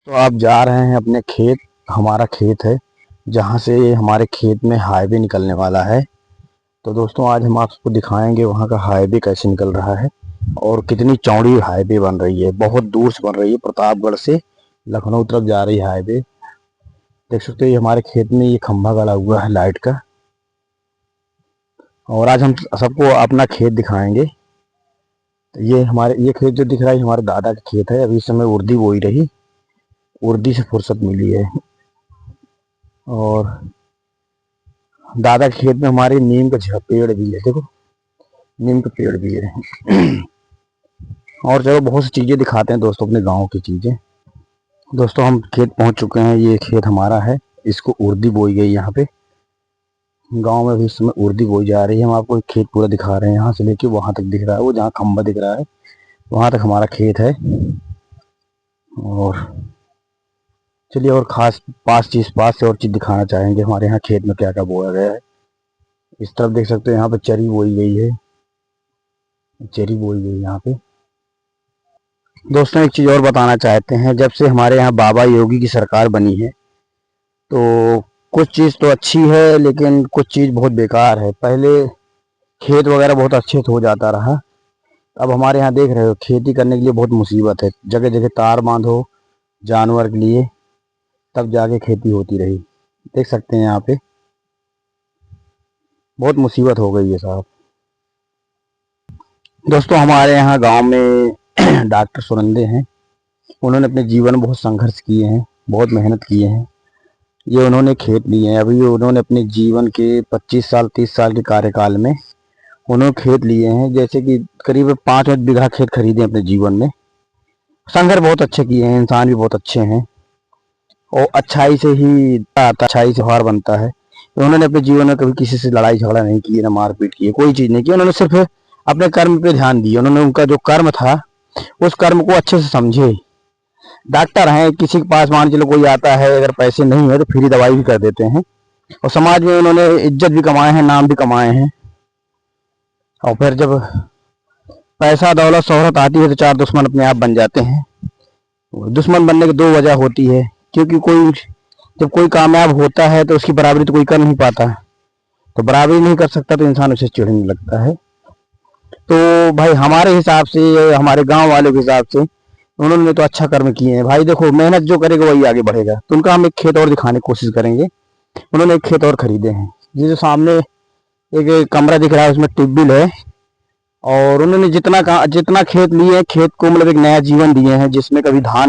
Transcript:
तो आप जा रहे हैं अपने खेत। हमारा खेत है जहाँ से हमारे खेत में हाईवे निकलने वाला है। तो दोस्तों आज हम आपको दिखाएंगे वहाँ का हाईवे कैसे निकल रहा है और कितनी चौड़ी हाईवे बन रही है। बहुत दूर से बन रही है, प्रतापगढ़ से लखनऊ तरफ जा रही है हाईवे। देख सकते हो ये हमारे खेत में ये खंभा गड़ा हुआ है लाइट का। और आज हम सबको अपना खेत दिखाएंगे। तो ये खेत जो दिख रहा है हमारे दादा का खेत है। अभी इस समय उर्दी बोई रही, उर्दी से फुर्सत मिली है। और दादा के खेत में हमारे नीम का पेड़ भी है, देखो नीम का पेड़ भी है। और चलो बहुत सी चीजें दिखाते हैं दोस्तों, अपने गांव की चीजें। दोस्तों हम खेत पहुंच चुके हैं, ये खेत हमारा है। इसको उर्दी बोई गई यहाँ पे गांव में भी इस समय उर्दी बोई जा रही है। हम आपको खेत पूरा दिखा रहे हैं, यहाँ से लेके वहां तक दिख रहा है। वो जहाँ खंबा दिख रहा है वहां तक हमारा खेत है। और चलिए और खास पास से और चीज दिखाना चाहेंगे हमारे यहाँ खेत में क्या क्या बोया गया है। इस तरफ देख सकते हो यहाँ पे चरी बोई गई है, चरी बोई गई यहाँ पे। दोस्तों एक चीज और बताना चाहते हैं, जब से हमारे यहाँ बाबा योगी की सरकार बनी है तो कुछ चीज तो अच्छी है लेकिन कुछ चीज बहुत बेकार है। पहले खेत वगैरह बहुत अच्छे से हो जाता रहा, अब हमारे यहाँ देख रहे हो खेती करने के लिए बहुत मुसीबत है। जगह जगह तार बांधो जानवर के लिए, तब जाके खेती होती रही। देख सकते हैं यहाँ पे बहुत मुसीबत हो गई है साहब। दोस्तों हमारे यहाँ गांव में डॉक्टर सुनंदे हैं। उन्होंने अपने जीवन में बहुत संघर्ष किए हैं, बहुत मेहनत किए हैं। ये उन्होंने खेत लिए हैं। अभी उन्होंने अपने जीवन के 25 साल 30 साल के कार्यकाल में उन्होंने खेत लिए हैं। जैसे कि करीब 5 बीघा खेत खरीदे अपने जीवन में। संघर्ष बहुत अच्छे किए हैं, इंसान भी बहुत अच्छे हैं और अच्छाई से ही आता, अच्छाई से हार बनता है। तो उन्होंने अपने जीवन में कभी किसी से लड़ाई झगड़ा नहीं की, ना मारपीट की, कोई चीज नहीं की। उन्होंने सिर्फ अपने कर्म पे ध्यान दिया। उन्होंने उनका जो कर्म था उस कर्म को अच्छे से समझे। डॉक्टर हैं, किसी के पास मान चलो कोई आता है, अगर पैसे नहीं है तो फ्री दवाई भी कर देते हैं। और समाज में उन्होंने इज्जत भी कमाए हैं, नाम भी कमाए हैं। और फिर जब पैसा दौलत शोहरत आती है तो 4 दुश्मन अपने आप बन जाते हैं। दुश्मन बनने की 2 वजह होती है, क्योंकि जब कोई कामयाब होता है तो उसकी बराबरी तो कोई कर नहीं पाता, तो बराबरी नहीं कर सकता तो इंसान उसे चिढ़ने लगता है। तो भाई हमारे हिसाब से, हमारे गांव वालों के हिसाब से उन्होंने तो अच्छा कर्म किए हैं। भाई देखो मेहनत जो करेगा वही आगे बढ़ेगा। तो उनका हम एक खेत और दिखाने की कोशिश करेंगे। उन्होंने एक खेत और खरीदे हैं। ये जो सामने एक कमरा दिख रहा है उसमें ट्यूबवेल है। और उन्होंने जितना खेत लिए, खेत को मतलब एक नया जीवन दिए हैं, जिसमें कभी धान